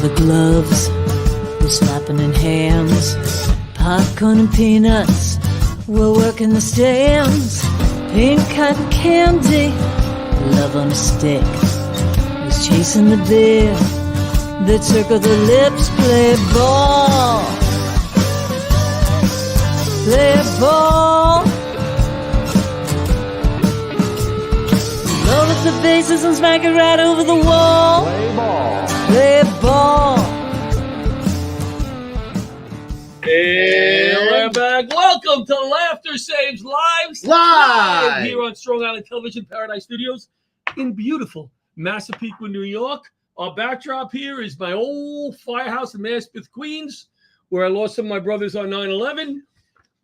leather gloves, we're slapping in hands. Popcorn and peanuts, we're working the stands. Pink cotton candy, love on a stick. Was chasing the beer that circled the lips. Play ball, play ball. Roll up the bases and smack it right over the wall. Play ball. Play ball. And we're back. Welcome to Laughter Saves Lives. Live here on Strong Island Television, Paradise Studios in beautiful Massapequa, New York. Our backdrop here is my old firehouse in Maspeth, Queens, where I lost some of my brothers on 9/11.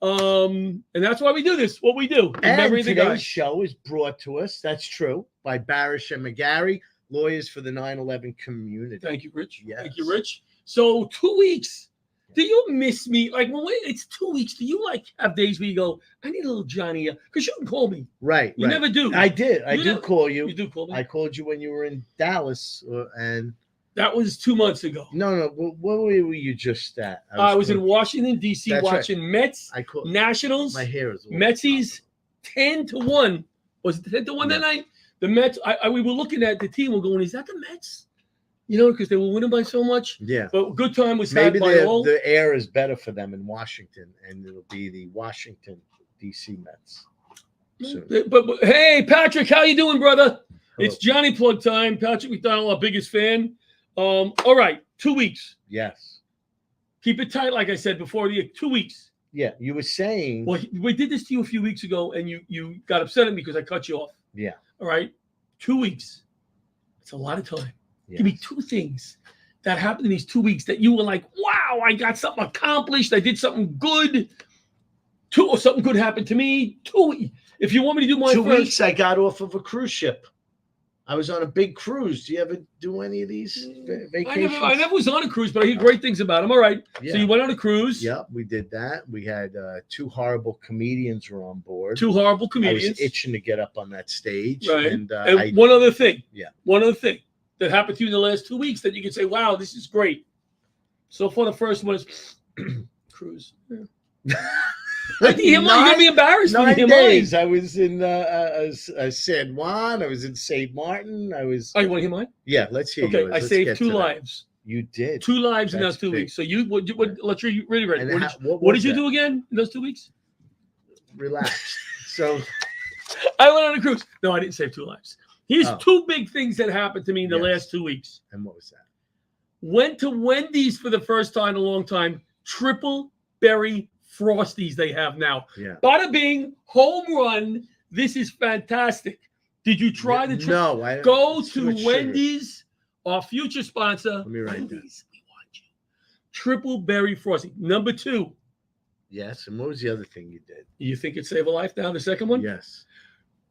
And that's why we do this, what we do. And today's show is brought to us, that's true, by Barasch and McGarry, lawyers for the 9/11 community. Thank you, Rich. Yes. Thank you, Rich. So 2 weeks. Do you miss me? Like, when it's 2 weeks, do you like have days where you go, I need a little Johnny? Because you can call me. Right. You never do. I did. I do call you. You do call me. I called you when you were in Dallas, and that was 2 months ago. No. Where were you just at? I was in Washington, D.C. watching Mets, Nationals, my hair is Metsies, 10-1. Was it 10-1 that night? The Mets. We were looking at the team. We're going, is that the Mets? You know, because they were winning by so much. Yeah. But good time was maybe had by all. The air is better for them in Washington, and it'll be the Washington, D.C. Mets. But hey, Patrick, how you doing, brother? Hello. It's Johnny Plug time. Patrick McDonald, our biggest fan. All right, 2 weeks. Yes. Keep it tight, like I said before. 2 weeks. Yeah, you were saying. Well, we did this to you a few weeks ago, and you got upset at me because I cut you off. Yeah. All right, 2 weeks. It's a lot of time. Yes. Give me two things that happened in these 2 weeks that you were like, wow, I got something accomplished. I did something good. Or something good happened to me. If you want me to do my 2 weeks, I got off of a cruise ship. I was on a big cruise. Do you ever do any of these vacations? I never was on a cruise, but I hear great things about them. All right. Yeah. So you went on a cruise. Yeah, we did that. We had two horrible comedians were on board. Two horrible comedians. I was itching to get up on that stage. Right. And one other thing. Yeah. One other thing that happened to you in the last 2 weeks that you can say, wow, this is great. So far, the first one is cruise. Yeah. You're going to be embarrassed when you hear 9 days. mine. I was in San Juan. I was in St. Martin. I was. Oh, you want to hear mine? Yeah, let's hear okay, yours. I saved 2 lives. You did. 2 lives in That's those 2 big. weeks. So let's read really ready. And What did you do again in those 2 weeks? Relax. So I went on a cruise. No, I didn't save 2 lives. Here's 2 big things that happened to me in the last 2 weeks. And what was that? Went to Wendy's for the first time in a long time. Triple berry Frosties they have now. Yeah. Bada bing, home run. This is fantastic. Did you try the No, I go to Wendy's, our future sponsor. Let me write Wendy's, we want you. Triple berry Frosty. Number 2. Yes. And what was the other thing you did? You think it'd save a life now? The second one? Yes.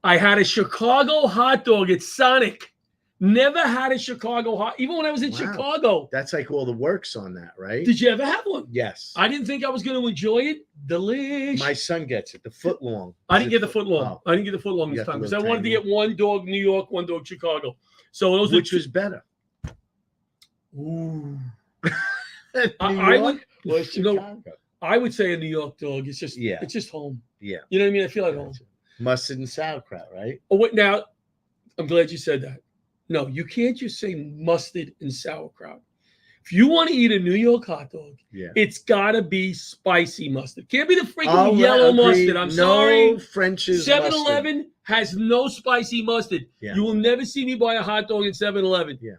I had a Chicago hot dog at Sonic. Never had a Chicago hot, even when I was in Chicago. That's like all the works on that, right? Did you ever have one? Yes. I didn't think I was going to enjoy it. Delicious. My son gets it, the foot long. I didn't get the foot long. Oh. I didn't get the foot long You this got time the because I little wanted to tiny get one dog New York, one dog Chicago. So those Which are was better? Ooh. New I would, or Chicago? I would say a New York dog. It's just Yeah. it's just home. Yeah. You know what I mean? I feel like home. Mustard and sauerkraut, right? Oh wait, now I'm glad you said that. No, you can't just say mustard and sauerkraut. If you want to eat a New York hot dog, it's gotta be spicy mustard. Can't be the freaking yellow mustard. I'm sorry. French's 7-Eleven has no spicy mustard. Yeah. You will never see me buy a hot dog at 7-Eleven. Yeah.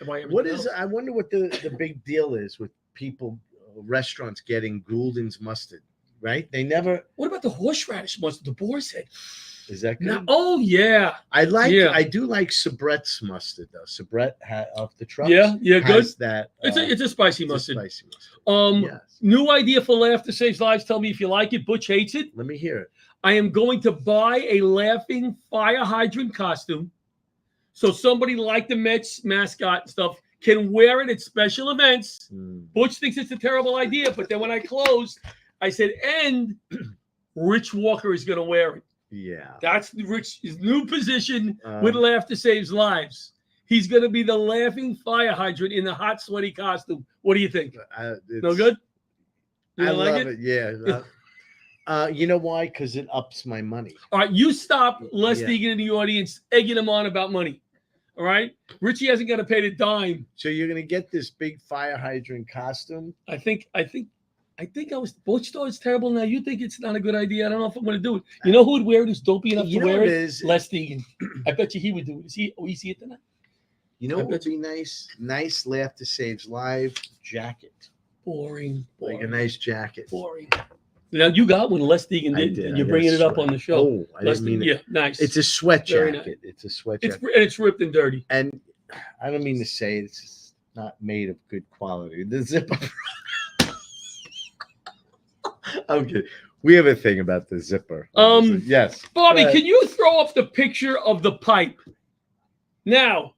What is? I wonder what the big deal is with people, restaurants getting Goulden's mustard, right? They never. What about the horseradish mustard? The boar's head. Is that good? No, oh yeah. I do like Sabret's mustard though. Sabret off the truck. Yeah, good. That it's a spicy mustard. Spicy mustard. Yes. New idea for Laughter Saves Lives. Tell me if you like it. Butch hates it. Let me hear it. I am going to buy a laughing fire hydrant costume, so somebody like the Mets mascot and stuff can wear it at special events. Butch thinks it's a terrible idea, but then when I closed, I said, and Rich Walker is going to wear it. Yeah. That's Rich's new position with Laughter Saves Lives. He's going to be the laughing fire hydrant in the hot, sweaty costume. What do you think? No good? I love it. Yeah. You know why? Because it ups my money. All right, you stop Les Deegan in the audience, egging him on about money. All right? Richie hasn't got to pay the dime. So you're going to get this big fire hydrant costume? I think I was both stores terrible now. You think it's not a good idea? I don't know if I'm going to do it. You know who would wear it who's dopey enough to wear it? Les Deegan. I bet you he would do it. We see it tonight? You know what would be nice? Nice Laughter Saves Live jacket. Boring. Like a nice jacket. Boring. Now you got one Les Deegan did, and you're bringing it up on the show. Oh, I didn't mean it. Yeah, nice. It's a sweat jacket. Nice. It's a sweat jacket. It's ripped and dirty. And I don't mean to say it's not made of good quality. The zipper. Okay. We have a thing about the zipper. Yes. Bobby, can you throw up the picture of the pipe? Now,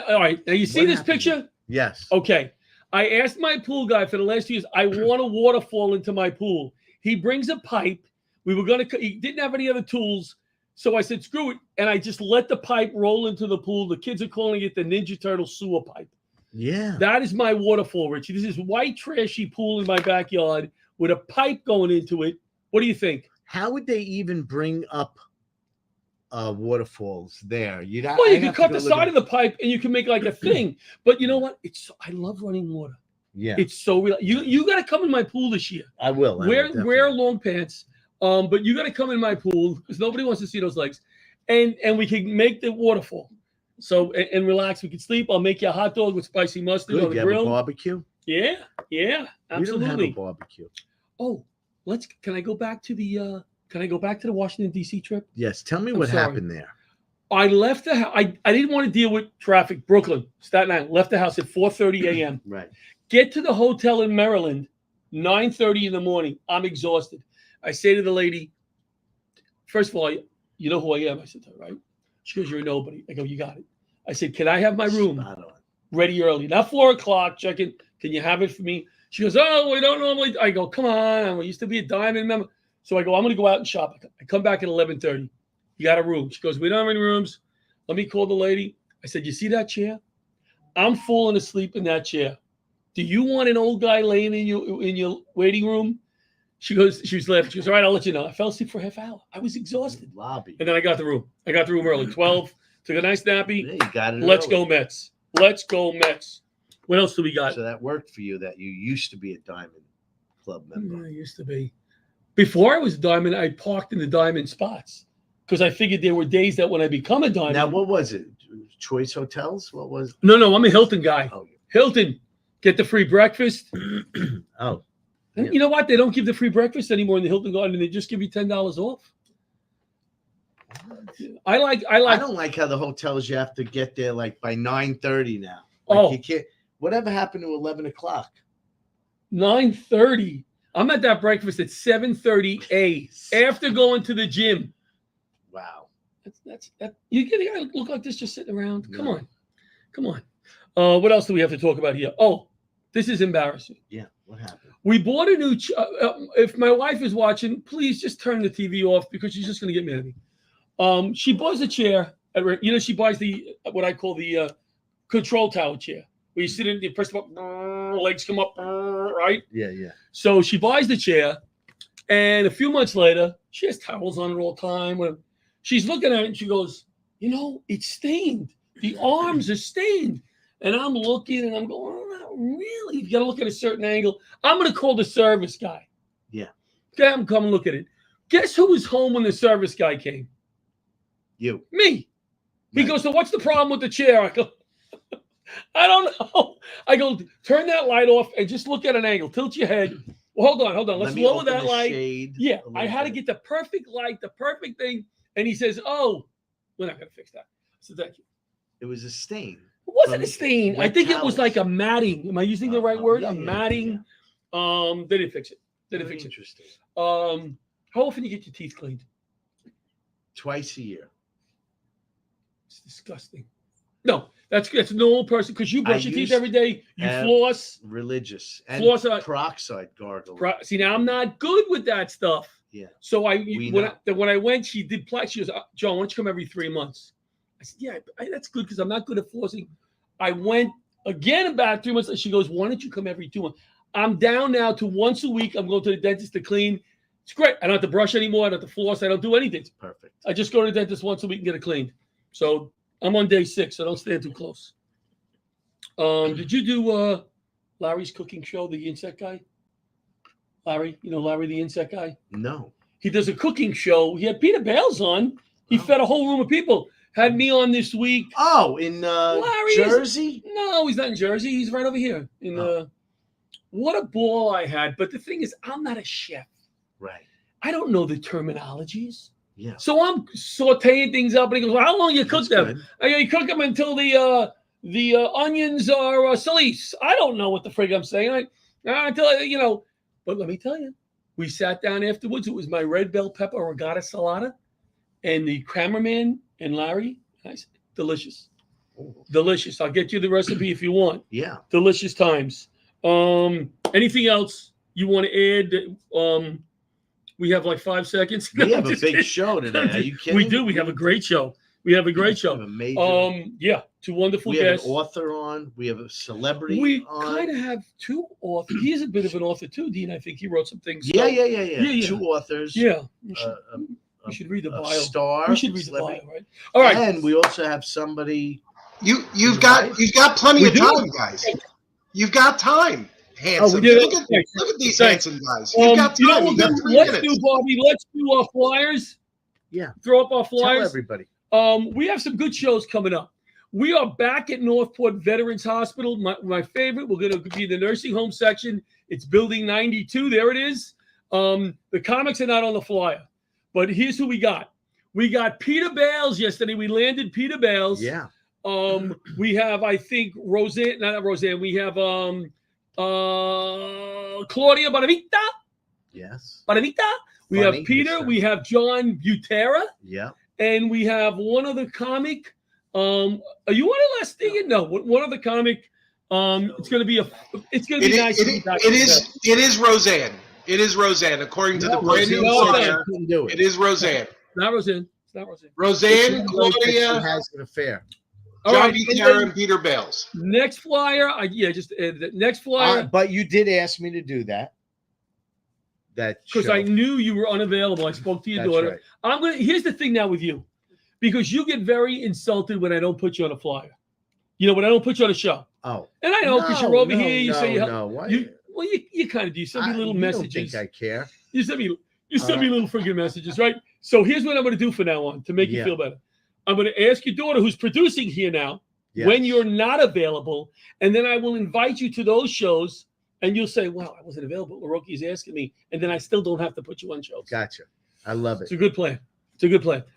all right. Now you see this picture? Yes. Okay. I asked my pool guy for the last 2 years, I want a waterfall into my pool. He brings a pipe. He didn't have any other tools. So I said, screw it. And I just let the pipe roll into the pool. The kids are calling it the Ninja Turtle sewer pipe. Yeah. That is my waterfall, Richie. This is white, trashy pool in my backyard with a pipe going into it. What do you think? How would they even bring up waterfalls there? You can cut the side of the pipe and you can make like a thing. But you know what? I love running water. Yeah. It's so real. You got to come in my pool this year. I will. Wear long pants. But you got to come in my pool because nobody wants to see those legs. And we can make the waterfall. So and relax. We can sleep. I'll make you a hot dog with spicy mustard on the grill. Have a barbecue? Yeah, absolutely. We don't have a barbecue. Oh, can I go back to the Washington D.C. trip? Yes. Tell me what happened there. I left the house. I didn't want to deal with traffic. Brooklyn, Staten Island. Left the house at 4:30 a.m. Right. Get to the hotel in Maryland, 9:30 in the morning. I'm exhausted. I say to the lady, first of all, you know who I am? I said to her, right? She goes, you're a nobody. I go, you got it. I said, can I have my room ready early? Not 4 o'clock. Check-in. Can you have it for me? She goes, oh, we don't normally. I go, come on. We used to be a diamond member. So I go, I'm going to go out and shop. I come back at 11:30. You got a room? She goes, we don't have any rooms. Let me call the lady. I said, you see that chair? I'm falling asleep in that chair. Do you want an old guy laying in your waiting room? She was laughing. She goes, all right, I'll let you know. I fell asleep for a half hour. I was exhausted. Lobby. And then I got the room. early. 12. Took a nice nappy. Yeah, you got it. Let's go Mets. Let's go Mets. What else do we got? So that worked for you that you used to be a Diamond Club member. I used to be. Before I was a Diamond, I parked in the Diamond spots because I figured there were days that when I become a Diamond. Now, what was it? Choice Hotels? What was it? No, I'm a Hilton guy. Oh. Hilton. Get the free breakfast. Oh. And you know what? They don't give the free breakfast anymore in the Hilton Garden. They just give you $10 off. I don't like how the hotels you have to get there like by 9:30 now. Like you can't. Whatever happened to 11 o'clock? 9:30. I'm at that breakfast at 7:30 after going to the gym. Wow. That's you gotta look like this just sitting around. Come on. What else do we have to talk about here? Oh, this is embarrassing. Yeah. What happened? We bought a new. If my wife is watching, please just turn the TV off because she's just going to get mad at me. She buys a chair. She buys what I call the control tower chair, where you sit in, you press the button, legs come up, right? Yeah. So she buys the chair, and a few months later, she has towels on her all the time. When she's looking at it, and she goes, it's stained. The arms are stained. And I'm looking, and I'm going, not really. You got to look at a certain angle. I'm going to call the service guy. Yeah. Okay, I'm coming look at it. Guess who was home when the service guy came? You. Me. He goes, so what's the problem with the chair? I go, I don't know. I go, turn that light off and just look at an angle. Tilt your head. Well, hold on. Let's lower that light. Yeah, I had to get the perfect light, the perfect thing. And he says, oh, we're not going to fix that. I said, thank you. It was a stain. It wasn't a stain. I think it was like a matting. Am I using the right word? Matting. Yeah. They didn't fix it. Interesting. How often do you get your teeth cleaned? Twice a year. It's disgusting. No, that's a normal person because you brush your teeth every day. You floss. Religious. And floss peroxide gargle. See, now I'm not good with that stuff. Yeah. So when I went, she did. She goes, John, why don't you come every 3 months? I said, yeah, that's good because I'm not good at flossing. I went again about 3 months. She goes, why don't you come every 2 months? I'm down now to once a week. I'm going to the dentist to clean. It's great. I don't have to brush anymore. I don't have to floss. I don't do anything. It's perfect. I just go to the dentist once a week and get it cleaned. So I'm on day 6, so don't stand too close. Did you do Larry's cooking show, the insect guy? Larry, you know Larry, the insect guy? No. He does a cooking show. He had Peter Bales on. He fed a whole room of people. Had me on this week. Oh, in Jersey? No, he's not in Jersey. He's right over here. What a ball I had. But the thing is, I'm not a chef. Right. I don't know the terminologies. Yeah. So I'm sauteing things up, and he goes, well, how long you cook them? You cook them until the onions are salice. I don't know what the frig I'm saying. Until But let me tell you, we sat down afterwards. It was my red bell pepper regatta salata, and the cameraman and Larry. Nice, delicious, delicious. I'll get you the recipe if you want. Yeah, delicious times. Anything else you want to add? We have like 5 seconds. We have a big show today. Are you kidding? We do. We have a great show. We have a great show. Yeah, 2 wonderful guests. We have an author on. We have a celebrity. We kind of have 2 authors. He's a bit of an author too, Dean. I think he wrote some things. Yeah. 2 authors. Yeah. We should read the bio. Star. We should read the bio, right? All right. And we also have somebody. You've got plenty of time, guys. You've got time. Handsome. Look at these handsome guys. You've got time. Let's do, Bobby. Let's do our flyers. Yeah. Throw up our flyers. Tell everybody. We have some good shows coming up. We are back at Northport Veterans Hospital. My favorite. We're going to be in the nursing home section. It's building 92. There it is. The comics are not on the flyer, but here's who we got. We got Peter Bales yesterday. We landed Peter Bales. Yeah. We have, I think, Roseanne. Not Roseanne. We have Claudia Bonavita. Yes. Bonavita. We have Peter. We have John Butera. Yeah. And we have one other comic. Are you on it last thing? No, one other comic. It's gonna be nice. It is Roseanne. It is Roseanne. According to the brand new flyer, it is Roseanne. Not Roseanne. It's not Roseanne. Roseanne, Claudia has an affair. John Butera and Peter Bales. Next flyer, just the next flyer. But you did ask me to do that. Because I knew you were unavailable. I spoke to your daughter. Right. Here's the thing now with you, because you get very insulted when I don't put you on a flyer. When I don't put you on a show. Oh. And I know because you're over here. You say you kind of do. You send me little messages. Don't think I care. You send me little friggin' messages, right? So here's what I'm going to do from now on to make you feel better. I'm going to ask your daughter, who's producing here now, when you're not available, and then I will invite you to those shows, and you'll say, wow, I wasn't available. LaRocchi's asking me, and then I still don't have to put you on shows. Gotcha. I love it. It's a good plan.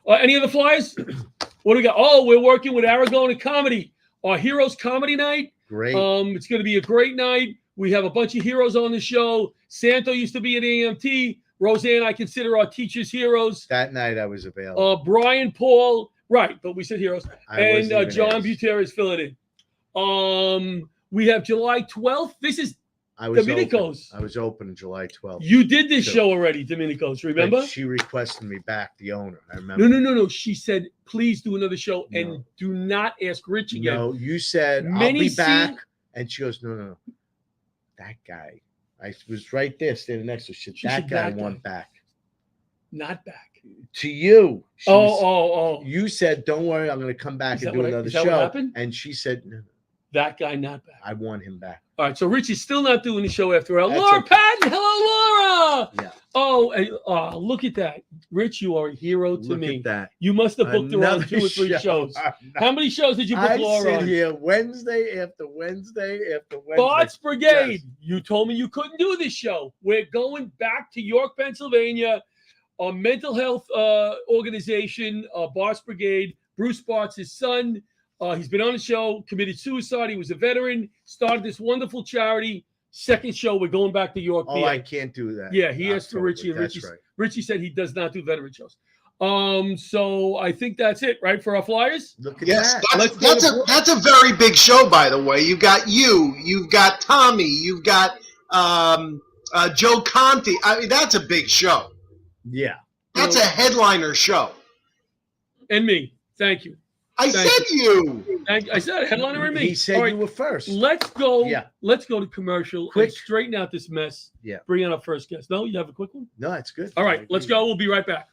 Any other flyers? What do we got? Oh, we're working with Aragona Comedy. Our Heroes Comedy Night. Great. It's going to be a great night. We have a bunch of heroes on the show. Santo used to be at AMT. Roseanne, I consider our teachers heroes. That night I was available. Brian, Paul. Right, but we said heroes. And John Butera is filling in. We have July 12th. This is Domenico's. I was open July 12th. You did this show already, Domenico's, remember? She requested me back, the owner. I remember. No. She said, please do another show and do not ask Rich again. No, you said, I'll be back. And she goes, no. That guy. I was right there standing next to her. That guy want back. Not back. To you. You said, don't worry, I'm going to come back and do another show. What happened? And she said, no. That guy not back. I want him back. All right, so Richie's still not doing the show after all. Laura Patton, hello, Laura. Yeah. Oh, look at that. Rich, you are a hero to me. Look at that. You must have booked her on 2 or 3 shows. How many shows did you book Laura on? I sit here Wednesday after Wednesday after Wednesday. Bart's Brigade. Yes. You told me you couldn't do this show. We're going back to York, Pennsylvania. Our mental health organization, Bart's Brigade. Bruce Bart's his son. He's been on the show, committed suicide. He was a veteran, started this wonderful charity. Second show, we're going back to York. Oh, I can't do that. Yeah, he asked for Richie, and Richie said he does not do veteran shows. So I think that's it, right, for our flyers? Look at that. That's a very big show, by the way. You've got you've got Tommy, you've got Joe Conti. I mean, that's a big show. Yeah. That's a headliner show. And me. Thank you. I said you. I said headliner and me. He said you were first. Let's go. Yeah. Let's go to commercial. Quick. And straighten out this mess. Yeah. Bring in our first guest. No, you have a quick one? No, that's good. All right, let's go. We'll be right back.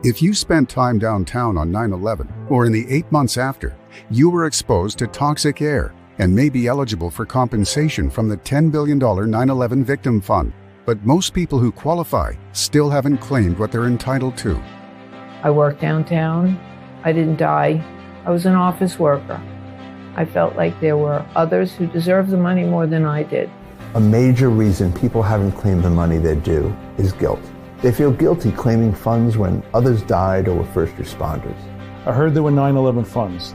If you spent time downtown on 9/11 or in the 8 months after, you were exposed to toxic air and may be eligible for compensation from the $10 billion 9/11 Victim Fund. But most people who qualify still haven't claimed what they're entitled to. I worked downtown. I didn't die. I was an office worker. I felt like there were others who deserved the money more than I did. A major reason people haven't claimed the money they're due is guilt. They feel guilty claiming funds when others died or were first responders. I heard there were 9/11 funds,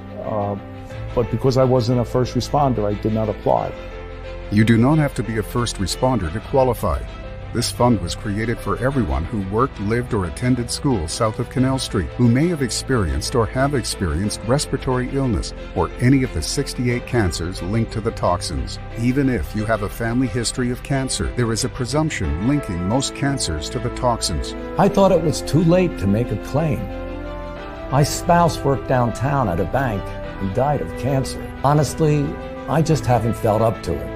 but because I wasn't a first responder, I did not apply. You do not have to be a first responder to qualify. This fund was created for everyone who worked, lived, or attended school south of Canal Street, who may have experienced or have experienced respiratory illness or any of the 68 cancers linked to the toxins. Even if you have a family history of cancer, there is a presumption linking most cancers to the toxins. I thought it was too late to make a claim. My spouse worked downtown at a bank and died of cancer. Honestly, I just haven't felt up to it.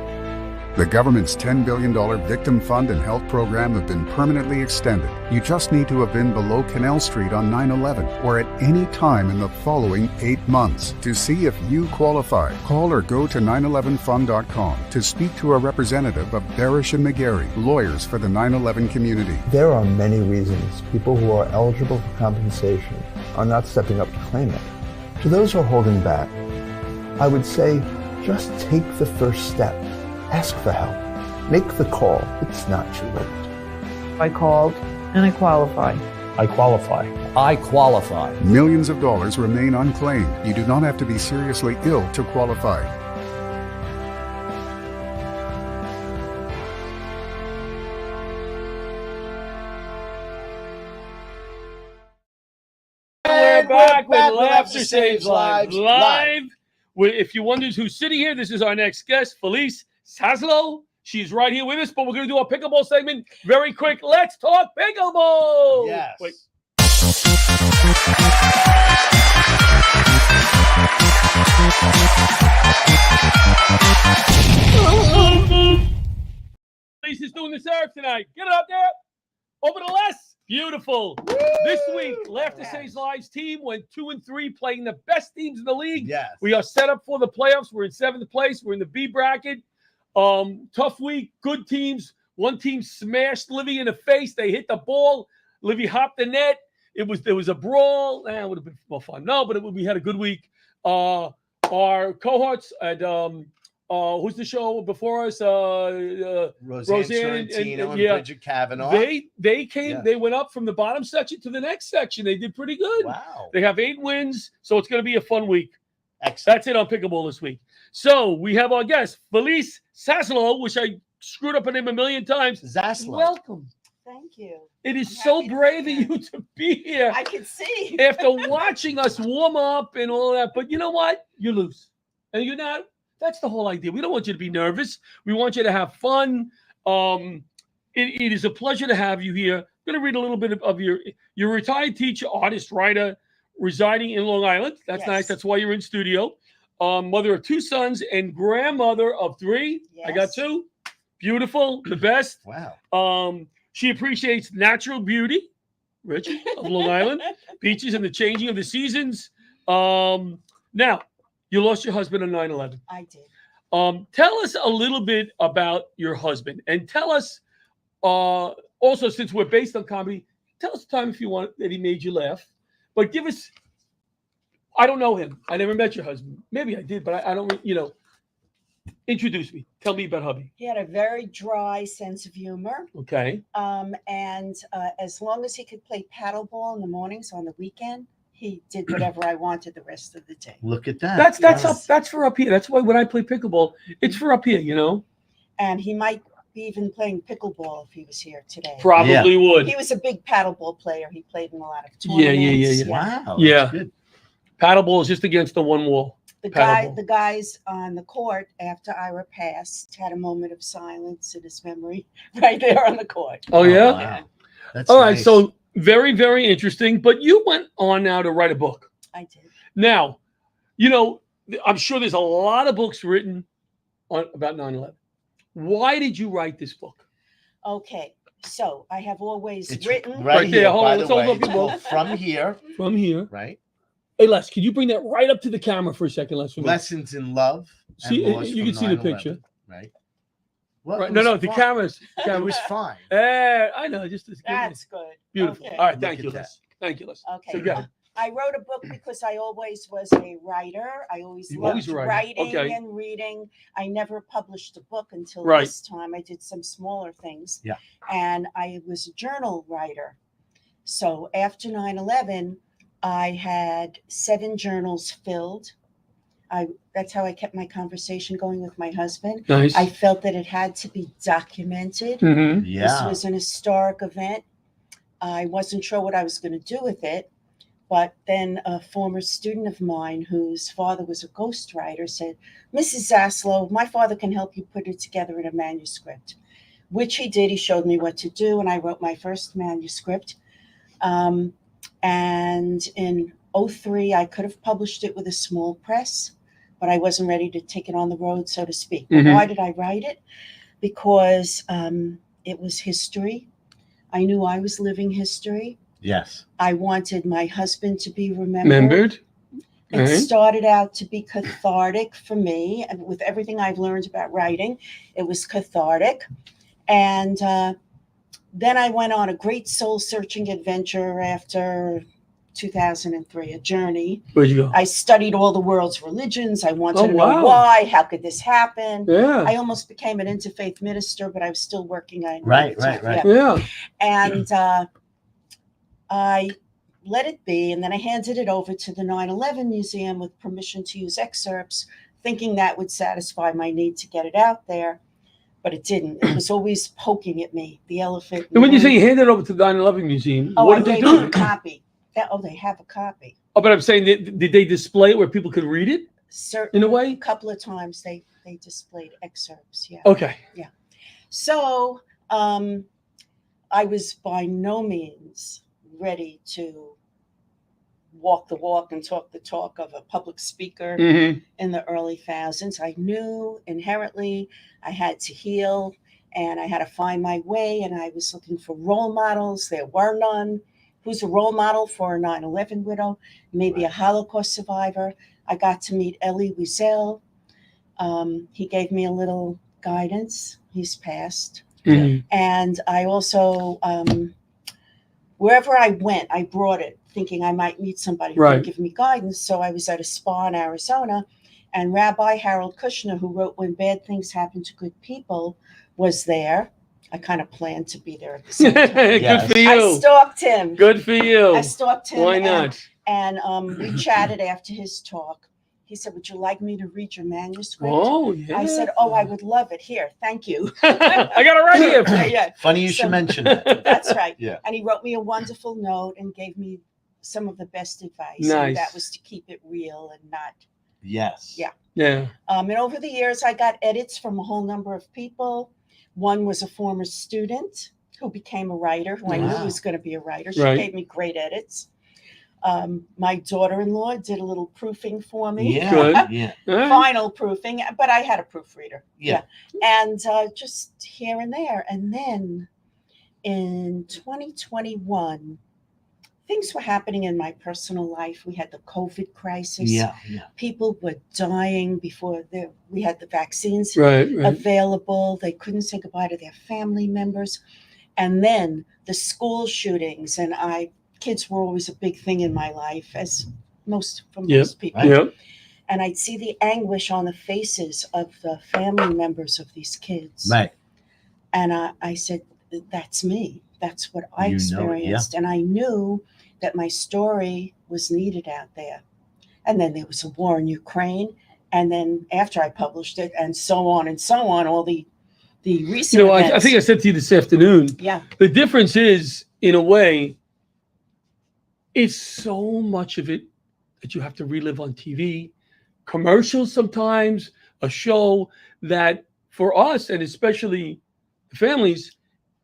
The government's $10 billion Victim Fund and Health Program have been permanently extended. You just need to have been below Canal Street on 9/11 or at any time in the following 8 months. To see if you qualify, call or go to 911fund.com to speak to a representative of Barasch and McGarry, lawyers for the 9/11 community. There are many reasons people who are eligible for compensation are not stepping up to claim it. To those who are holding back, I would say just take the first step. Ask for help. Make the call. It's not too late. I called and I qualified. I qualify. I qualify. Millions of dollars remain unclaimed. You do not have to be seriously ill to qualify. We're back with Laughter Saves Lives. Live. If you wondered who's sitting here, this is our next guest, Felice Saslo. She's right here with us, but we're going to do our pickleball segment very quick. Let's talk pickleball. Yes. Wait. Felice is doing the serve tonight. Get it up there. Over the less. Beautiful. Woo! This week, Laughter Saves Lives team went 2-3, playing the best teams in the league. Yes. We are set up for the playoffs. We're in 7th place. We're in the B bracket. Tough week. Good teams. One team smashed Livy in the face. They hit the ball. Livy hopped the net. There was a brawl. It would have been more fun. No, but we had a good week. Our cohorts at who's the show before us? Roseanne Sorrentino and Bridget Kavanaugh. They came. Yeah. They went up from the bottom section to the next section. They did pretty good. Wow. They have 8 wins, so it's going to be a fun week. Excellent. That's it on pickleball this week. So we have our guest, Felice Saslo, which I screwed up her name a million times. Zaslow. Welcome. Thank you. It is so brave of you to be here. I can see. After watching us warm up and all that. But you know what? You're loose. And you're not. That's the whole idea. We don't want you to be nervous. We want you to have fun. It is a pleasure to have you here. I'm going to read a little bit of your retired teacher, artist, writer, residing in Long Island. That's nice. That's why you're in studio. Mother of 2 sons and grandmother of 3. Yes. I got 2. Beautiful. The best. Wow. She appreciates natural beauty, Richie, of Long Island, beaches and the changing of the seasons. Now, you lost your husband on 9/11. I did. Tell us a little bit about your husband, and tell us also, since we're based on comedy, tell us the time if you want that he made you laugh. But give us. I don't know him. I never met your husband. Maybe I did, but I don't. Introduce me. Tell me about hubby. He had a very dry sense of humor. Okay. And as long as he could play paddleball in the mornings on the weekend, he did whatever I wanted the rest of the day. Look at that. That's for up here. That's why when I play pickleball, it's for up here, And he might be even playing pickleball if he was here today. Probably would. He was a big paddleball player. He played in a lot of tournaments. Yeah. Wow. Yeah. Good. Paddleball is just against the one wall. The Paddleball. the guys on the court after Ira passed had a moment of silence in his memory right there on the court. Oh, yeah? Wow. That's All right, nice. so very, very interesting. But you went on now to write a book. I did. Now, you know, I'm sure there's a lot of books written about 9/11. Why did you write this book? Okay, so I have always It's written. Right there, hold on, by let's the hold way, up your book. from here, From here. right? Hey, Les, can you bring that right up to the camera for a second, Les? For me? Lessons in love. See, and loss you from can see the 9/11, picture. right? Well, Right. it No, was no, the fine. cameras. It was fine. I know. Just That's good. beautiful. Okay. All right, Look thank at you, that. Les. Thank you, Les. Okay. So go. I wrote a book because I always was a writer. I always You loved always write. writing Okay. and reading. I never published a book until Right. this time. I did some smaller things. Yeah. And I was a journal writer. So after 9/11, I had 7 journals filled. That's how I kept my conversation going with my husband. Nice. I felt that it had to be documented. Mm-hmm. This Yeah. was an historic event. I wasn't sure what I was going to do with it. But then a former student of mine whose father was a ghostwriter said, Mrs. Zaslow, my father can help you put it together in a manuscript, which he did. He showed me what to do, and I wrote my first manuscript. And in 2003, I could have published it with a small press, but I wasn't ready to take it on the road, so to speak. Mhm. But why did I write it? Because it was history. I knew I was living history. Yes. I wanted my husband to be remembered. Remembered? It Right. started out to be cathartic for me. And with everything I've learned about writing, it was cathartic. And then I went on a great soul-searching adventure after 2003, a journey. Where'd you go? I studied all the world's religions. I wanted Oh, to know wow. why. How could this happen? Yeah. I almost became an interfaith minister, but I was still working on it. Right, at the time. right. Yeah. And I let it be, and then I handed it over to the 9/11 Museum with permission to use excerpts, thinking that would satisfy my need to get it out there, but it didn't. It was always poking at me, the elephant. And when you say you handed it over to the 9/11 Museum, oh, what I did they gave them do? a copy. They have a copy. Oh, but I'm saying, did they display it where people could read it? Certain, In a way? a couple of times they displayed excerpts. Yeah. Okay. So I was by no means ready to walk the walk and talk the talk of a public speaker Mm-hmm. in the early thousands. I knew inherently I had to heal and I had to find my way, and I was looking for role models. There were none. Who's a role model for a 9/11 widow, maybe a Holocaust survivor? I got to meet Elie Wiesel. He gave me a little guidance. He's passed. Mm-hmm. And I also, wherever I went, I brought it, thinking I might meet somebody who Right. could give me guidance. So I was at a spa in Arizona, and Rabbi Harold Kushner, who wrote When Bad Things Happen to Good People, was there. I kind of planned to be there at the same time. Good for you. I stalked him. Good for you. I stalked him. Why not? And we chatted after his talk. He said, "Would you like me to read your manuscript?" Oh, yeah. I said, "Oh, I would love it. Here, thank you." I got it right here. Yeah, Funny you So- should mention that. that's right. Yeah. And he wrote me a wonderful note and gave me some of the best advice. Nice. And that was to keep it real and not. Yes. Yeah. Yeah. And over the years, I got edits from a whole number of people. One was a former student who became a writer, who I knew Wow. was going to be a writer. She Right. gave me great edits. My daughter-in-law did a little proofing for me. Yeah. Good. Yeah. All right. Final proofing, but I had a proofreader. Yeah. And just here and there. And then in 2021, things were happening in my personal life. We had the COVID crisis. Yeah. Yeah. People were dying before we had the vaccines Right. Right. available. They couldn't say goodbye to their family members. And then the school shootings, and kids were always a big thing in my life, as most people. Yeah. And I'd see the anguish on the faces of the family members of these kids. Right. And I said, that's me. That's what I You know it, experienced. And I knew that my story was needed out there. And then there was a war in Ukraine. And then after I published it, and so on, all the recent You know, I events. think I said to you this afternoon, Yeah. the difference is, in a way, it's so much of it that you have to relive on TV, commercials sometimes, a show that for us, and especially the families,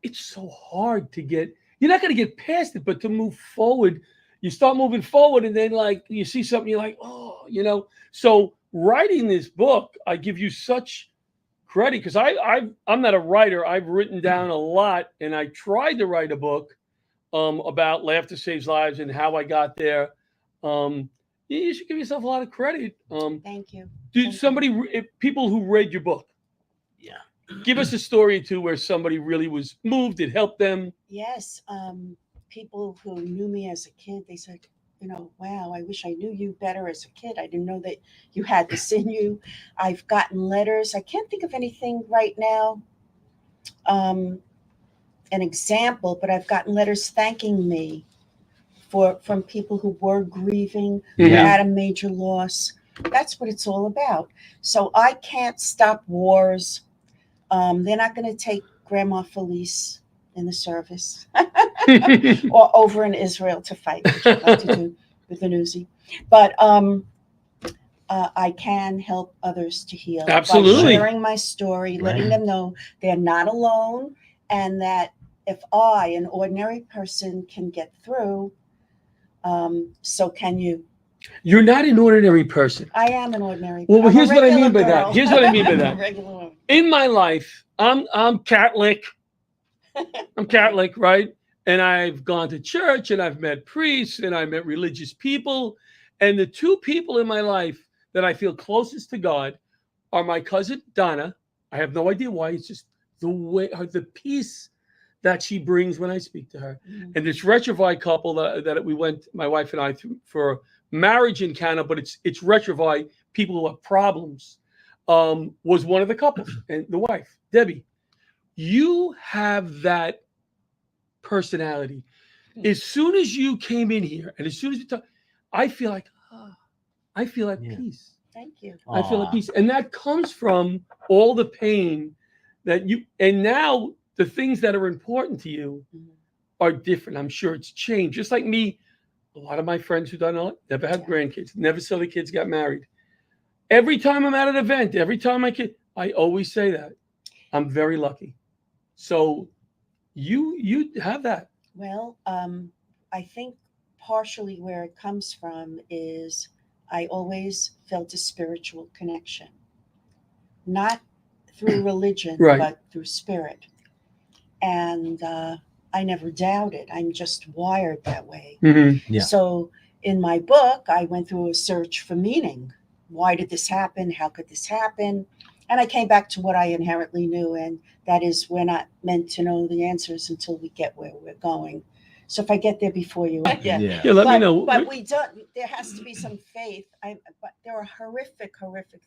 it's so hard to get. You're not going to get past it, but to move forward, you start moving forward, and then like you see something, you're like, oh, So writing this book, I give you such credit because I'm not a writer. I've written down a lot, and I tried to write a book about Laughter Saves Lives and how I got there. You should give yourself a lot of credit. Thank you. People who read your book, give us a story too where somebody really was moved. It helped them. Yes. People who knew me as a kid, they said, wow, I wish I knew you better as a kid. I didn't know that you had this in you. I've gotten letters. I can't think of anything right now, an example, but I've gotten letters thanking me from people who were grieving, who had a major loss. That's what it's all about. So I can't stop wars. They're not going to take Grandma Felice in the service or over in Israel to fight, which I'd like to do with the newsie. But I can help others to heal. Absolutely. By sharing my story, letting them know they're not alone, and that if I, an ordinary person, can get through, so can you. You're not an ordinary person. I am an ordinary person. Well, here's what I mean by girl. that. Here's what I mean by that. In my life, I'm Catholic. I'm Catholic, right? And I've gone to church, and I've met priests, and I met religious people. And the two people in my life that I feel closest to God are my cousin Donna. I have no idea why. It's just the way, the peace that she brings when I speak to her. Mm-hmm. And this Retrovite couple that we went, my wife and I, through for marriage in Canada, but it's Retrovite people who have problems, was one of the couples. And the wife, Debbie, you have that personality. As soon as you came in here, and as soon as you talk, I feel like, I feel at peace. Thank you. I feel at peace. And that comes from all the pain that you, and now the things that are important to you are different. I'm sure it's changed. Just like me, a lot of my friends who don't know, never had grandkids, never saw the kids got married. Every time I'm at an event, every time I always say that. I'm very lucky. So you have that. Well, I think partially where it comes from is I always felt a spiritual connection, not through religion, but through spirit. And I never doubted. I'm just wired that way. Mm-hmm. Yeah. So in my book, I went through a search for meaning. Why did this happen? How could this happen? And I came back to what I inherently knew, and that is we're not meant to know the answers until we get where we're going. So if I get there before you, let me know. But we don't. There has to be some faith. But there are horrific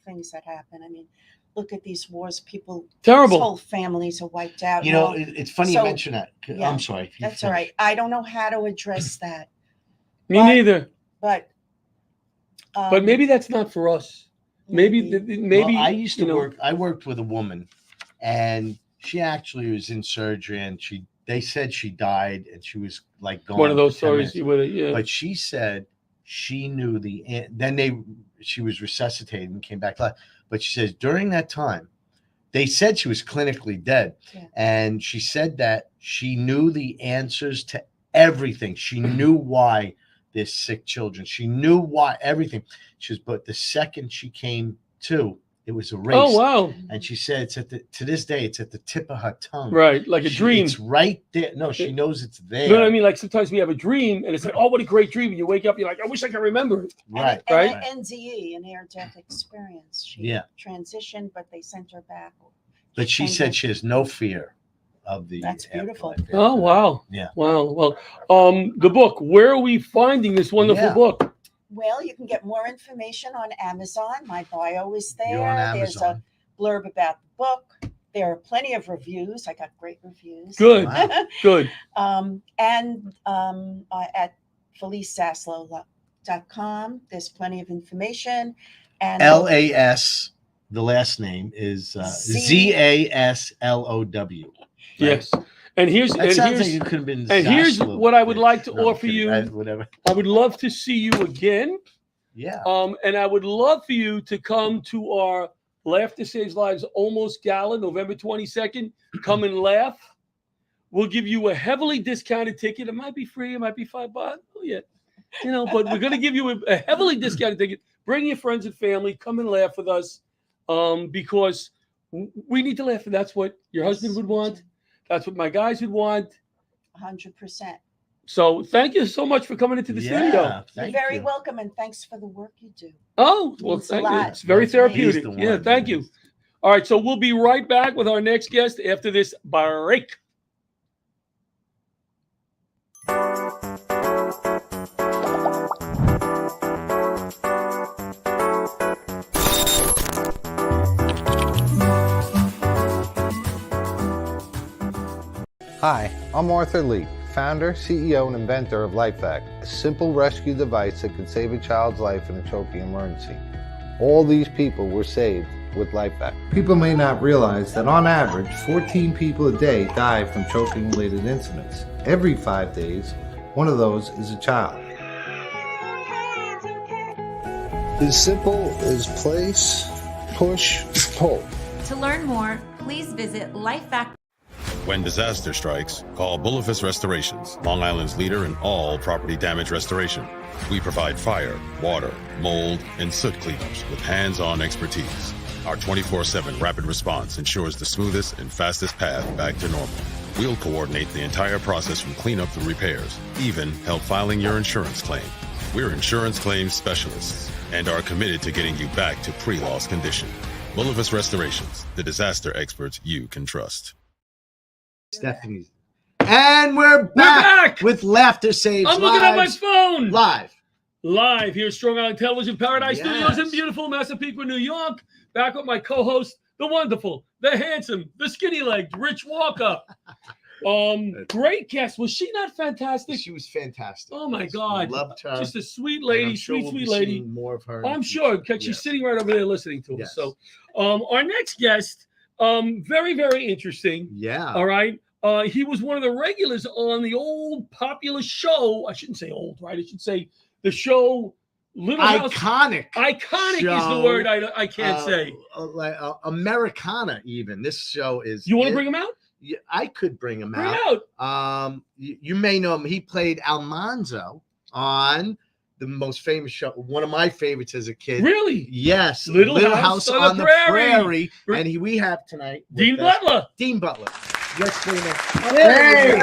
things that happen. I mean, look at these wars. People, terrible. Whole families are wiped out. It's funny you mention that. Yeah, I'm sorry. That's all right. I don't know how to address that. Me neither. But maybe that's not for us. Maybe well, I used to work. I worked with a woman, and she actually was in surgery, and they said she died, and she was like gone. One of those stories with it, yeah. But she said she knew she was resuscitated and came back alive. But she says during that time, they said she was clinically dead, and she said that she knew the answers to everything. She knew why there's sick children. She knew why everything. She was, but the second she came to, it was erased. Oh wow! And she said it's to this day, it's at the tip of her tongue. Right, like a dream. It's right there. No, she knows it's there. You know what I mean? Like sometimes we have a dream, and it's like, oh, what a great dream! And you wake up, you're like, I wish I could remember it. Right, right. NDE, an near-death experience. She transitioned, but they sent her back. But she said she has no fear of the. That's beautiful. Oh wow! Yeah. Wow. Well, the book. Where are we finding this wonderful book? Well, you can get more information on Amazon. My bio is there. You're on Amazon. There's a blurb about the book. There are plenty of reviews. I got great reviews. Good. Good. And at felicezaslow.com, there's plenty of information. And LAS, the last name is ZASLOW. Yes. And here's like you could have been. And here's what I would like to offer you. Whatever. I would love to see you again. Yeah. And I would love for you to come to our Laughter Saves Lives Almost Gala, November 22nd. Come and laugh. We'll give you a heavily discounted ticket. It might be free. It might be $5. Oh, yeah. But we're going to give you a heavily discounted ticket. Bring your friends and family. Come and laugh with us because we need to laugh. And that's what your husband would want. That's what my guys would want. 100%. So thank you so much for coming into the studio. You're very welcome, and thanks for the work you do. Oh, well, thank you. It's very therapeutic. Yeah, thank you. All right, so we'll be right back with our next guest after this break. Hi, I'm Arthur Lee, founder, CEO, and inventor of LifeVac, a simple rescue device that can save a child's life in a choking emergency. All these people were saved with LifeVac. People may not realize that on average, 14 people a day die from choking-related incidents. Every 5 days, one of those is a child. As simple as place, push, pull. To learn more, please visit LifeVac. When disaster strikes, call Bullifus Restorations, Long Island's leader in all property damage restoration. We provide fire, water, mold, and soot cleanups with hands-on expertise. Our 24/7 rapid response ensures the smoothest and fastest path back to normal. We'll coordinate the entire process from cleanup to repairs, even help filing your insurance claim. We're insurance claims specialists and are committed to getting you back to pre-loss condition. Bullifus Restorations, the disaster experts you can trust. Stephanie's. And we're back with Laughter Saves I'm looking at my phone. Live here at Strong Island Television Paradise Studios in beautiful Massapequa, New York. Back with my co-host, the wonderful, the handsome, the skinny-legged Rich Walker. Great guest. Was she not fantastic? She was fantastic. Oh my God. Loved her. Just a sweet lady, sure sweet lady. More of her. I'm sure because she's sitting right over there listening to us. So our next guest, very, very interesting. Yeah. All right. He was one of the regulars on the old popular show. I shouldn't say old, right? I should say the show Little House. Iconic show, is the word I can't say. Americana, even. This show is. You want to bring him out? Yeah, I could bring him Bring out. You may know him. He played Almanzo on the most famous show, one of my favorites as a kid. Really? Yes. Little House on the Prairie. And we have tonight Dean Butler. Dean Butler. Let's bring him. Hey!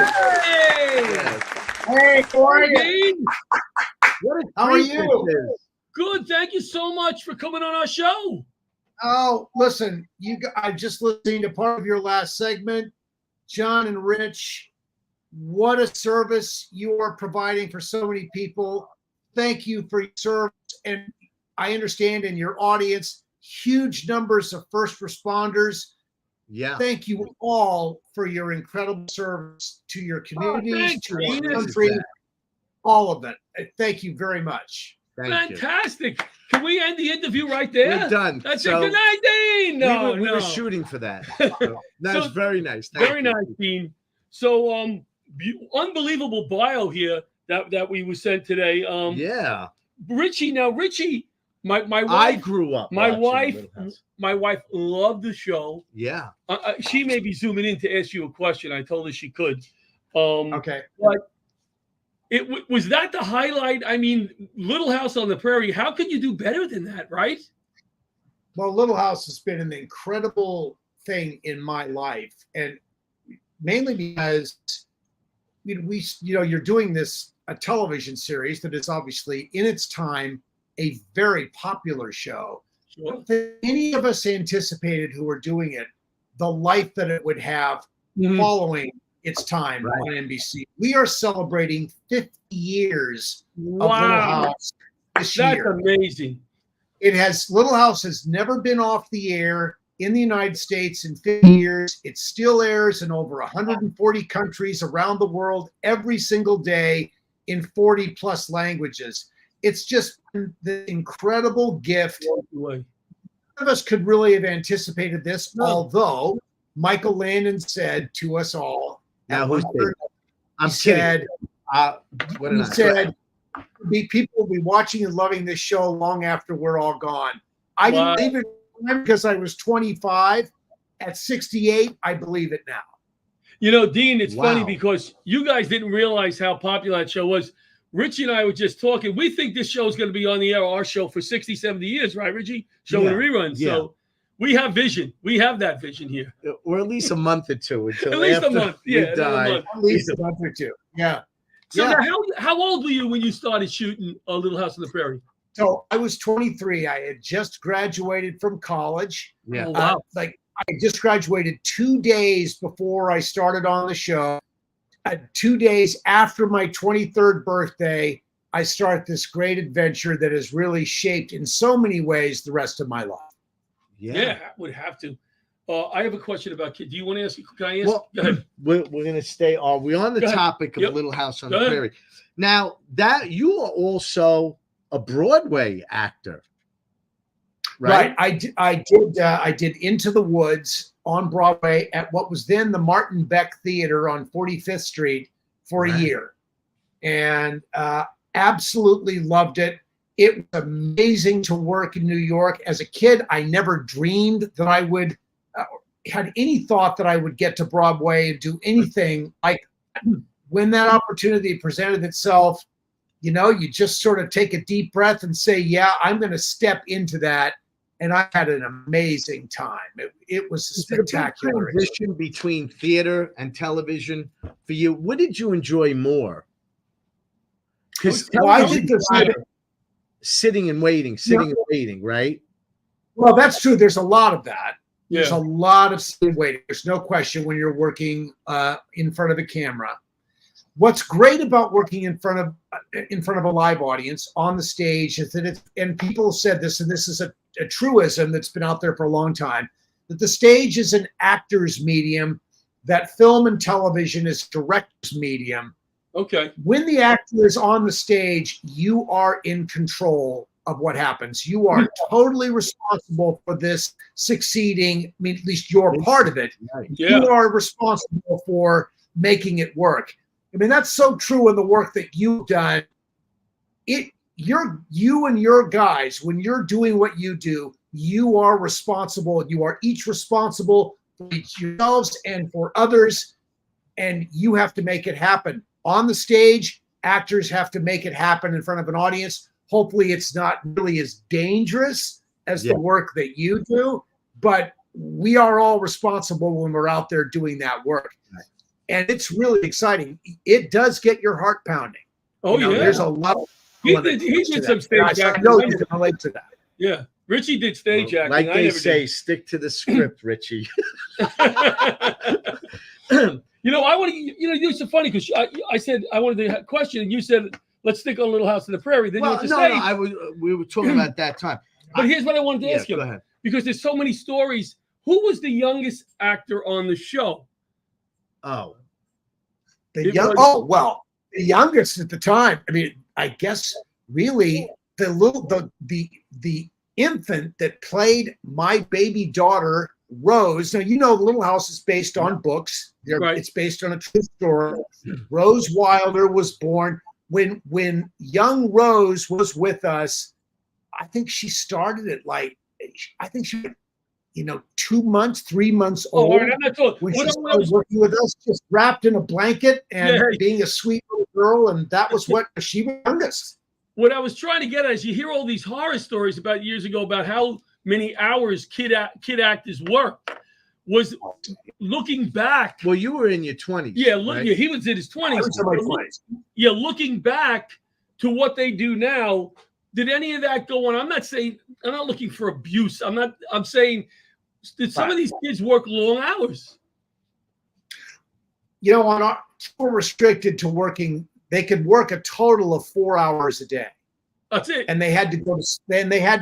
Hey, how are you? Dean? How are you? Good. Thank you so much for coming on our show. Oh, listen, I just listened to part of your last segment. John and Rich, what a service you are providing for so many people. Thank you for your service. And I understand in your audience, huge numbers of first responders. Yeah. Thank you all for your incredible service to your communities, to our country, all of it. Thank you very much. Fantastic. Can we end the interview right there? We're done. That's it. Good night, Dean. We were shooting for that. That was very nice. Very nice, Dean. So, unbelievable bio here that we were sent today. Yeah. Richie. Now, Richie, my wife. I grew up. My wife loved the show. Yeah. She may be zooming in to ask you a question. I told her she could. Okay. But was that the highlight? I mean, Little House on the Prairie. How could you do better than that, right? Well, Little House has been an incredible thing in my life, and mainly because you're doing a television series that is obviously in its time a very popular show. I don't think any of us anticipated who were doing it, the life that it would have following its time on NBC. We are celebrating 50 years of Little House this year. That's amazing. Little House has never been off the air in the United States in 50 years. It still airs in over 140 countries around the world every single day in 40 plus languages. It's just the incredible gift. None of us could really have anticipated this, although Michael Landon said to us all, now, he said, people will be watching and loving this show long after we're all gone. I didn't even remember because I was 25. At 68, I believe it now. You know, Dean, it's funny because you guys didn't realize how popular that show was. Richie and I were just talking. We think this show is going to be on the air, our show, for 60, 70 years, right, Richie? Showing reruns. Yeah. So we have vision. We have that vision here. Or at least a month or two until at least after a month. Yeah, we die. At least a month or two. Yeah. So now how old were you when you started shooting Little House on the Prairie? So I was 23. I had just graduated from college. Yeah. Oh, wow. I just graduated 2 days before I started on the show. 2 days after my 23rd birthday, I start this great adventure that has really shaped in so many ways the rest of my life. Yeah, I would have to. I have a question about kids. Do you want to ask? Can I ask? Well, Go ahead. we're going to stay. Are we on the topic of Little House on the Prairie? Now, that you are also a Broadway actor. Right. I did Into the Woods on Broadway at what was then the Martin Beck Theater on 45th Street for a year, and absolutely loved it. It was amazing to work in New York. As a kid, I never dreamed that I would had any thought that I would get to Broadway and do anything like when that opportunity presented itself. You know, you just sort of take a deep breath and say, "Yeah, I'm going to step into that." And I had an amazing time. It was a spectacular transition between theater and television for you. What did you enjoy more? Because sitting and waiting, right? Well, that's true. There's a lot of that. There's a lot of sitting and waiting. There's no question when you're working in front of a camera. What's great about working in front of a live audience on the stage is that and people said this, and this is a truism that's been out there for a long time, that the stage is an actor's medium, that film and television is director's medium. Okay. When the actor is on the stage, you are in control of what happens. You are totally responsible for this succeeding. I mean, at least you're part of it. Yeah. You are responsible for making it work. I mean, that's so true in the work that you've done. You and your guys, when you're doing what you do, you are responsible. You are each responsible for yourselves and for others, and you have to make it happen. On the stage, actors have to make it happen in front of an audience. Hopefully it's not really as dangerous as the work that you do, but we are all responsible when we're out there doing that work. And it's really exciting. It does get your heart pounding. Oh, yeah. There's a lot of he did some stage acting. I know you can relate to that. Yeah. Richie did stage acting. Like they say, stick to the script, Richie. You know, I want to. You know, it's so funny because I said I wanted to question, and you said let's stick on Little House on the Prairie. Then we were talking about that time. But here's what I wanted to ask you. Go ahead. Because there's so many stories. Who was the youngest actor on the show? Oh, the youngest at the time. I mean, I guess really the infant that played my baby daughter Rose. Now, you know, Little House is based on books. It's based on a true story. Rose Wilder was born when young Rose was with us. I think she started at I think she, 2 months, 3 months old. When she started working with us, just wrapped in a blanket and being a sweet little girl, and that was what she was youngest. What I was trying to get at is you hear all these horror stories about years ago about how many hours kid actors worked. Was looking back. Well, you were in your 20s. Yeah, right? Yeah, he was in his 20s. I was in my 20s. Yeah, looking back to what they do now, did any of that go on? I'm not looking for abuse. I'm saying, did some of these kids work long hours? We're restricted to working. They could work a total of 4 hours a day. That's it. And they had to